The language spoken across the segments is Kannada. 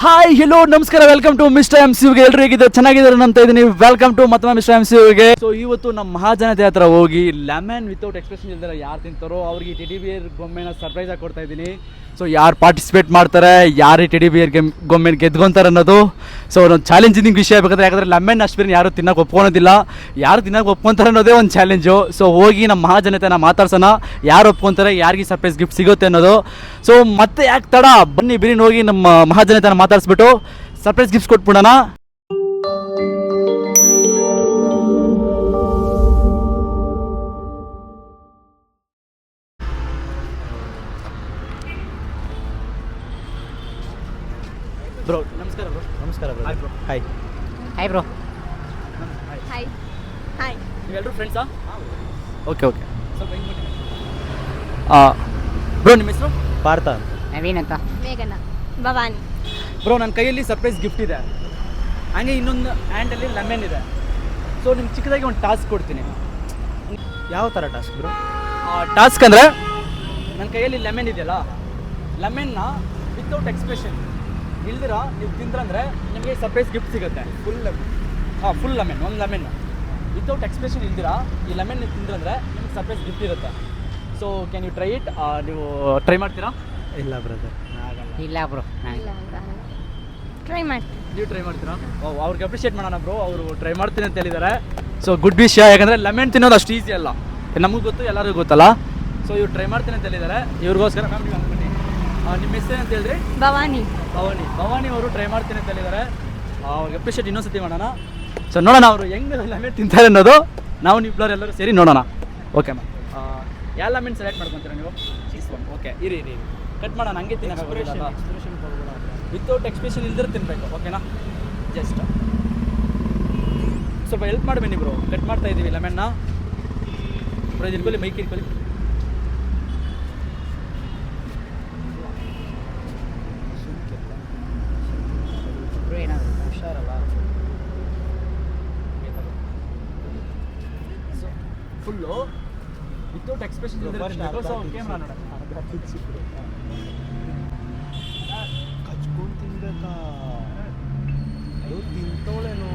ಹಾಯ್ ಹೆಲೋ ನಮಸ್ಕಾರ, welcome to Mister M C ಗೆ. ಎಲ್ಲರೂ ಹೇಗಿದ್ದಾರೆ? ಚೆನ್ನಾಗಿದ್ದಾರೆ ಅಂತ ಇದ್ದೀನಿ. ವೆಲ್ಕಮ್ ಟು ಮತ್ತೊಮ್ಮೆ ಮಿಸ್ಟರ್ ಎಂ ಸಿ ಗೆ. ಸೊ ಇವತ್ತು ನಮ್ಮ ಮಹಾಜನತೆ ಹತ್ರ ಹೋಗಿ ಲೆಮನ್ ವಿತೌಟ್ ಎಕ್ಸ್ಪ್ರೆಷನ್ ಇಲ್ದರೆ ಯಾರು ತಿಂತಾರೋ ಅವ್ರಿಗೆ ಟೆಡಿ ಬಿಯರ್ ಗೊಂಬೆನ ಸರ್ಪ್ರೈಸ್ ಆಗಿ ಕೊಡ್ತಾ ಇದ್ದೀನಿ. ಸೊ ಯಾರು ಪಾರ್ಟಿಸಿಪೇಟ್ ಮಾಡ್ತಾರೆ, ಯಾರು ಟೆಡಿ ಬಿಯರ್ ಗೊಂಬೆನ ಗೆದ್ಕೊಂತಾರೆ ಅನ್ನೋದು ಸೊ ಒಂದು ಚಾಲೆಂಜಿಂಗ್ ವಿಷಯ ಬೇಕಾದ್ರೆ. ಯಾಕಂದರೆ ಲೆಮನ್ ಅಷ್ಟು ಬೇರೆ ಯಾರು ತಿನ್ನೋಕೆ ಒಪ್ಕೊಳೋದಿಲ್ಲ, ಯಾರು ತಿನ್ನೋಕೆ ಒಪ್ಕೊತಾರೆ ಅನ್ನೋದೇ ಒಂದು ಚಾಲೆಂಜು. ಸೊ ಹೋಗಿ ನಮ್ಮ ಮಹಾಜನತೆನ ಮಾತಾಡ್ಸೋಣ, ಯಾರು ಒಪ್ಕೊತಾರೆ, ಯಾರಿಗೆ ಸರ್ಪ್ರೈಸ್ ಗಿಫ್ಟ್ ಸಿಗುತ್ತೆ ಅನ್ನೋದು. ಸೊ ಮತ್ತೆ ಯಾಕೆ ತಡ, ಬನ್ನಿ ಬಿರಿನ್ ಹೋಗಿ ನಮ್ಮ ಮಹಾಜನತೆನ ಮಾತಾಡಿಸ್ಬಿಟ್ಟು ಸರ್ಪ್ರೈಸ್ ಗಿಫ್ಟ್ಸ್ ಕೊಟ್ಬಿಡೋಣ. ಬ್ರೋ ನಮಸ್ಕಾರ. ಬ್ರೋ ನಮಸ್ಕಾರ bro. Hi bro. Hi hi bro. Hi hi. ನೀವೆಲ್ಲರೂ ಫ್ರೆಂಡ್ಸಾ? Okay okay. ಸ್ವಲ್ಪ ಹಿಂಗೆ ಬನ್ನಿ. ಬ್ರೋ ನಿಮ್ಮ ಹೆಸರು? ಪಾರ್ಥ. ನವೀನ್ ಅಂತ. ಮೇಘನ. ಭವಾನಿ. ಬ್ರೋ ನನ್ನ ಕೈಯಲ್ಲಿ ಸರ್ಪ್ರೈಸ್ ಗಿಫ್ಟ್ ಇದೆ, ಹಾಗೆ ಇನ್ನೊಂದು ಹ್ಯಾಂಡಲ್ಲಿ ಲೆಮನ್ ಇದೆ. ಸೊ ನಿಮ್ಗೆ ಚಿಕ್ಕದಾಗಿ ಒಂದು ಟಾಸ್ಕ್ ಕೊಡ್ತೀನಿ. ಯಾವ ಥರ ಟಾಸ್ಕ್ ಬ್ರೋ? ಟಾಸ್ಕ್ ಅಂದರೆ ನನ್ನ ಕೈಯಲ್ಲಿ ಲೆಮನ್ ಇದೆಯಲ್ಲ, ಲೆಮನ್ನ ವಿತೌಟ್ ಎಕ್ಸ್ಪ್ರೆಷನ್ ಇಲ್ದಿರ ನೀವು ತಿಂದ್ರಂದರೆ ನಿಮಗೆ ಸರ್ಪ್ರೈಸ್ ಗಿಫ್ಟ್ ಸಿಗುತ್ತೆ. ಫುಲ್ ಲೆಮನ್, ಒಂದು ಲೆಮನ್ ವಿತೌಟ್ ಎಕ್ಸ್ಪ್ರೆಷನ್ ಇಲ್ದಿರ ಈ ಲೆಮನ್ ನೀವು ತಿಂದ್ರಂದರೆ ನಿಮ್ಗೆ ಸರ್ಪ್ರೈಸ್ ಗಿಫ್ಟ್ ಇರುತ್ತೆ. So can you try it? ನೀವು ಟ್ರೈ ಮಾಡ್ತೀರಾ? ಇಲ್ಲ ಬ್ರದರ್. ಇಲ್ಲ ಬ್ರೋ. ಟ್ರೈ ಮಾಡ್ತೀನಿ. ನೀವು ಟ್ರೈ ಮಾಡ್ತೀರಾ? ಅವ್ರಿಗೆ ಅಪ್ರಿಷಿಯೇಟ್ ಮಾಡೋಣ ಬ್ರೋ, ಅವರು ಟ್ರೈ ಮಾಡ್ತೀನಿ ಅಂತ ಹೇಳಿದ್ದಾರೆ. ಸೊ ಗುಡ್ ವಿಷಯ, ಯಾಕಂದರೆ ಲೆಮನ್ ತಿನ್ನೋದು ಅಷ್ಟು ಈಸಿ ಅಲ್ಲ, ನಮಗೂ ಗೊತ್ತು, ಎಲ್ಲರಿಗೂ ಗೊತ್ತಲ್ಲ. ಸೊ ಇವ್ರು ಟ್ರೈ ಮಾಡ್ತೀನಿ ಅಂತ ಹೇಳಿದ್ದಾರೆ. ಇವ್ರಿಗೋಸ್ಕರ ಮ್ಯಾಮ್ ನೀವು ಅಂದ್ಬಿಟ್ಟು ನಿಮ್ಮ ಹೆಸರು ಅಂತ ಹೇಳಿದ್ರಿ? ಭವಾನಿ. ಭವಾನಿ ಅವರು ಟ್ರೈ ಮಾಡ್ತೀನಿ ಅಂತ ಹೇಳಿದ್ದಾರೆ. ಅವ್ರಿಗೆ ಅಪ್ರಿಷಿಯೇಟ್ ಇನ್ನೊಂದ್ಸತಿ ಮಾಡೋಣ. ಸೊ ನೋಡೋಣ ಅವರು ಹೆಂಗೆ ಲೆಮನ್ ತಿಂತಾರೆ ಅನ್ನೋದು. ನಾವು ಎಲ್ಲರೂ ಸೇರಿ ನೋಡೋಣ. ಓಕೆ ಮ್ಯಾಮ್, ಯಾವ ಲೆಮನ್ ಸೆಲೆಕ್ಟ್ ಮಾಡ್ಕೊತೀರಾ ನೀವು? ಓಕೆ, ಇರಿ ಕಟ್ ಮಾಡೋಣ. ಹಂಗೆ ತಿನ್ನೋಕ್ಕಾಗೋದಿಲ್ಲ, ವಿತೌಟ್ ಎಕ್ಸ್ಪ್ರೆಷನ್ ಇಲ್ದಿರ ತಿನ್ನಬೇಕು. ಓಕೆನಾ? ಜಸ್ಟ್ ಸ್ವಲ್ಪ ಹೆಲ್ಪ್ ಮಾಡಬೇಡಿ ಬ್ರೋ, ಕಟ್ ಮಾಡ್ತಾ ಇದ್ದೀವಿ ಲೆಮನ್ನ. ಬ್ರೋ ಇಟ್ಕೊಳ್ಳಿ, ಮೈಕ್ ಇಟ್ಕೊಳ್ಳಿ. ಹುಷಾರಲ್ಲ. ಫುಲ್ಲು ವಿತೌಟ್ ಎಕ್ಸ್ಪ್ರೆಷನ್ ಕ್ಯಾಮ್ರಾ ನೋಡ ಕಚ್ಕೊಂಡು ತಿನ್ಬೇಕಾ? ಅದು ತಿಂತೋಳೇನು?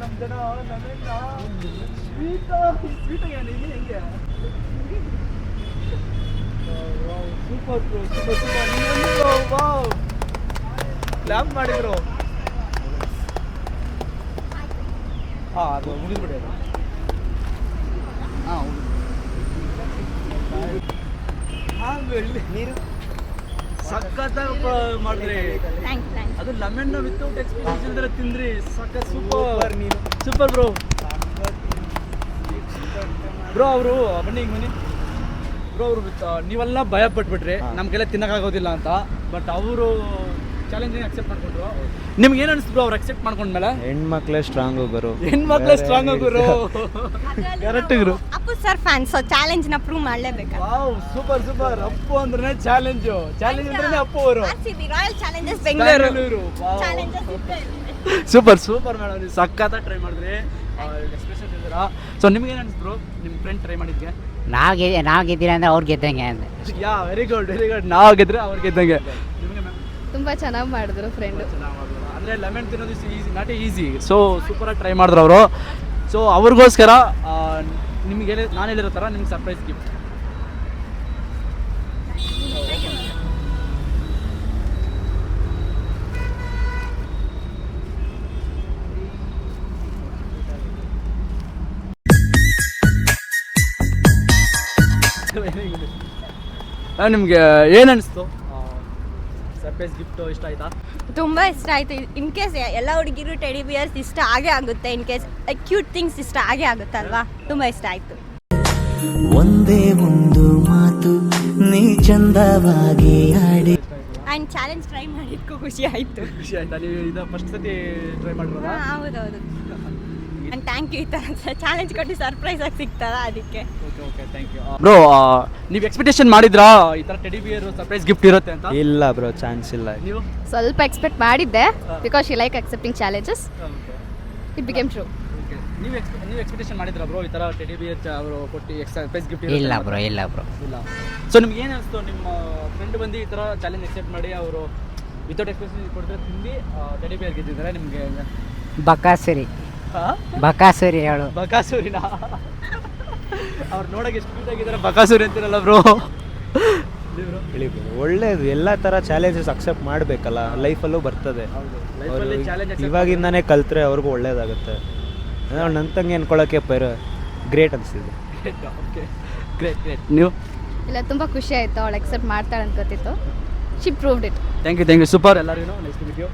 ನಮ್ಮ ಜನ ಸ್ವೀಟ್ ಹೆಂಗೆ? Super bro, super. Wow, clap ಮಾಡಿದ್ರು. ಅದು ಮುಗಿದ್ಬಿಡಿ ಅದು. ಬೆಳ್ಳಿ ನೀರು ಸಖತ್ತಾಗಿ ಮಾಡಿದ್ರಿ. ಥ್ಯಾಂಕ್ಸ್. ಅದು ಲೆಮನ್ ವಿತೌಟ್ ಎಕ್ಸ್ಪೀರಿಯನ್ಸ್ ಇಲ್ದ್ರೆ ತಿಂದ್ರಿ. ಸಖತ್ ಸೂಪರ್. ನೀನು ಸೂಪರ್ ಬ್ರೋ. ಬ್ರೋ ಅವರು ಬನ್ನಿ ಬ್ರೋ, ಅವರು ನೀವೆಲ್ಲ ಭಯ ಪಟ್ಬಿಟ್ರಿ ನಮಗೆಲ್ಲ ತಿನ್ನೋಕ್ಕಾಗೋದಿಲ್ಲ ಅಂತ. ಬಟ್ ಅವರು ಚಾಲೆಂಜಿಂಗ್ ಅಕ್ಸೆಪ್ಟ್ ಮಾಡ್ಕೊಂಡ್ರು. ನಿಮ್ಗೆ ಏನು ಅನಿಸ್ತು ಬ್ರೋ ಅವ್ರು ಅಕ್ಸೆಪ್ಟ್ ಮಾಡ್ಕೊಂಡ್ಮೇಲೆ? ಹೆಣ್ಮಕ್ಳೇ ಸ್ಟ್ರಾಂಗು ಗುರು. ಹೆಣ್ಮಕ್ಳೇ ಸ್ಟ್ರಾಂಗ್ ಗುರು. ಕರೆಕ್ಟ್ ಗುರು. Appu sir fan, so challenge ನ ಪ್ರೂವ್ ಮಾಡಲೇಬೇಕು. Wow, super. ಅಪ್ಪು ಅಂದ್ರೆ ಚಾಲೆಂಜ್ ಅಂದ್ರೆ ಅಪ್ಪು ಅವರು. Royal challengers Bengaluru. Super madam, ನೀವು ಸಖತ್ತಾಗಿ ಟ್ರೈ ಮಾಡಿದ್ರಿ. ಎಕ್ಸ್ಪ್ರೆಷನ್ ಇದ್ದೀರಾ. ಸೊ ನಿಮ್ಗೆ ಏನು ಅನಿಸ್ತು ಬ್ರೋ, ನಿಮ್ಮ ಫ್ರೆಂಡ್ ಟ್ರೈ ಮಾಡಿದ್ಗೆ? ನಾವು ಗೆದ್ದಿರ ಅಂದ್ರೆ ಅವ್ರು ಗೆದ್ದಂಗೆ ಅಂತ. Very good. ನಾವು ಗೆದ್ರೆ ಅವ್ರು ಗೆದ್ದಂಗೆ. ನಿಮಗೆ ಮ್ಯಾಮ್? ತುಂಬ ಚೆನ್ನಾಗಿ ಮಾಡಿದ್ರು ಫ್ರೆಂಡು. ಅಂದರೆ ಲೆಮನ್ ತಿನ್ನೋದು ಈಸಿ, ನಾಟ್ ಈಸಿ. ಸೊ ಸೂಪರಾಗಿ ಟ್ರೈ ಮಾಡಿದ್ರು ಅವರು. ಸೊ ಅವ್ರಿಗೋಸ್ಕರ ನಿಮಗೆ ನಾನು ಹೇಳಿರೋ ಥರ ನಿಮ್ಗೆ ಸರ್ಪ್ರೈಸ್ ಗಿಫ್ಟ್. ನಿಮಗೆ ಏನು ಅನಿಸ್ತು? ಸರ್ಪ್ರೈಸ್ ಗಿಫ್ಟು ಇಷ್ಟ ಆಯ್ತಾ? ತುಂಬ ಇಷ್ಟ ಆಯಿತು. ಇನ್ ಕೇಸ್ ಎಲ್ಲ ಹುಡುಗಿರು ಟೆಡಿ ಬಿಯರ್ಸ್ ಇಷ್ಟ ಆಗೇ ಆಗುತ್ತೆ. ಇನ್ ಕೇಸ್ ಕ್ಯೂಟ್ ಥಿಂಗ್ಸ್ ಇಷ್ಟ ಆಗೇ ಆಗುತ್ತಲ್ವಾ? ತುಂಬ ಇಷ್ಟ ಆಯಿತು. ಒಂದೇ ಒಂದು ಮಾತು ನೀ ಚಂದವಾಗಿ ಆಡಿ. ಆ್ಯಂಡ್ ಚಾಲೆಂಜ್ ಟ್ರೈ ಮಾಡಿದ್ಕೂ ಖುಷಿ ಆಯಿತು. ನೀವು ಇದು ಫಸ್ಟ್ ಸತಿ ಟ್ರೈ ಮಾಡಿರೋದಾ? ಹೌದೌದು. ಆ್ಯಂಡ್ ಥ್ಯಾಂಕ್ ಯು, ಈ ಥರ ಚಾಲೆಂಜ್ ಕೊಟ್ಟು ಸರ್ಪ್ರೈಸ್ ಆಗಿ ಸಿಗ್ತದ ಅದಕ್ಕೆ. Okay, thank you bro. ನೀವು ಎಕ್ಸ್ಪೆಕ್ಟೇಷನ್ ಮಾಡಿದ್ರಾ ಈ ಥರ ಟೆಡಿ ಬಿಯರ್ ಸರ್ಪ್ರೈಸ್ ಗಿಫ್ಟ್ ಇರುತ್ತೆ ಅಂತ? ಇಲ್ಲ ಬ್ರೋ, ಚಾನ್ಸ್ ಇಲ್ಲ. ನೀವು? ಸ್ವಲ್ಪ ಎಕ್ಸ್ಪೆಕ್ಟ್ ಮಾಡಿದ್ದೆ, because she like accepting challenges. It became true. ನೀವು ಎಕ್ಸ್ಪೆಕ್ಟೇಷನ್ ಮಾಡಿದ್ರ ಬ್ರೋ ಈ ಥರ ಟೆಡಿ ಬಿಯರ್ ಅವರು ಕೊಟ್ಟು ಸರ್ಪ್ರೈಸ್ ಗಿಫ್ಟ್ ಇಲ್ಲ ಬ್ರೋ ಇಲ್ಲ ಬ್ರೋ ಇಲ್ಲ. ಸೊ ನಿಮ್ಗೆ ಏನು ಅನಿಸ್ತು ನಿಮ್ಮ ಫ್ರೆಂಡ್ ಬಂದು ಈ ಥರ ಚಾಲೆಂಜ್ ಅಕ್ಸೆಪ್ಟ್ ಮಾಡಿ ಅವರು ವಿತೌಟ್ ಎಕ್ಸ್ಪೆಕ್ಟೇಷನ್ ಕೊಡ್ತಾರೆ ತಿಂದು ಟೆಡಿ ಬಿಯರ್ ಗೆದ್ದಿದ್ದಾರೆ ನಿಮಗೆ? ಬಕಾಸುರಿ ಬಕಾಸುರಿ ಹೇಳು ಬಕಾಸೂರಿನ ಅವ್ರು ನೋಡೋಕೆ ಎಷ್ಟು ಕ್ಯೂಟ್ ಆಗಿದ್ದಾರೆ ಬಕಾಸೂರಿ ಅಂತೀರಲ್ಲ ಬ್ರೋ. ಹೇಳಿ ಬ್ರೋ, ಒಳ್ಳೇದು ಎಲ್ಲ ಥರ ಚಾಲೆಂಜಸ್ ಅಕ್ಸೆಪ್ಟ್ ಮಾಡಬೇಕಲ್ಲ, ಲೈಫಲ್ಲೂ ಬರ್ತದೆ. ಲೈಫಲ್ಲಿ ಚಾಲೆಂಜ್ ಇವಾಗಿಂದಾನೇ ಕಲ್ತ್ರೆ ಅವ್ರಿಗೂ ಒಳ್ಳೇದಾಗುತ್ತೆ. ನನ್ನ ತಂಗಿ ಅನ್ಕೊಳ್ಳೋಕ್ಕೆ ಗ್ರೇಟ್ ಅನಿಸ್ತಿದೆ. Okay great great. ನೀವು? ಇಲ್ಲ ತುಂಬ ಖುಷಿ ಆಯಿತು, ಅವಳು ಎಕ್ಸೆಪ್ಟ್ ಮಾಡ್ತಾಳೆ ಅಂತ ಗೊತ್ತಿತ್ತು. She proved it. Thank you super ಎಲ್ಲರಿಗೂ. Next video.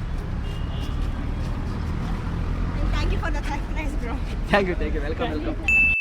Thank you for the surprise bro. Thank you welcome.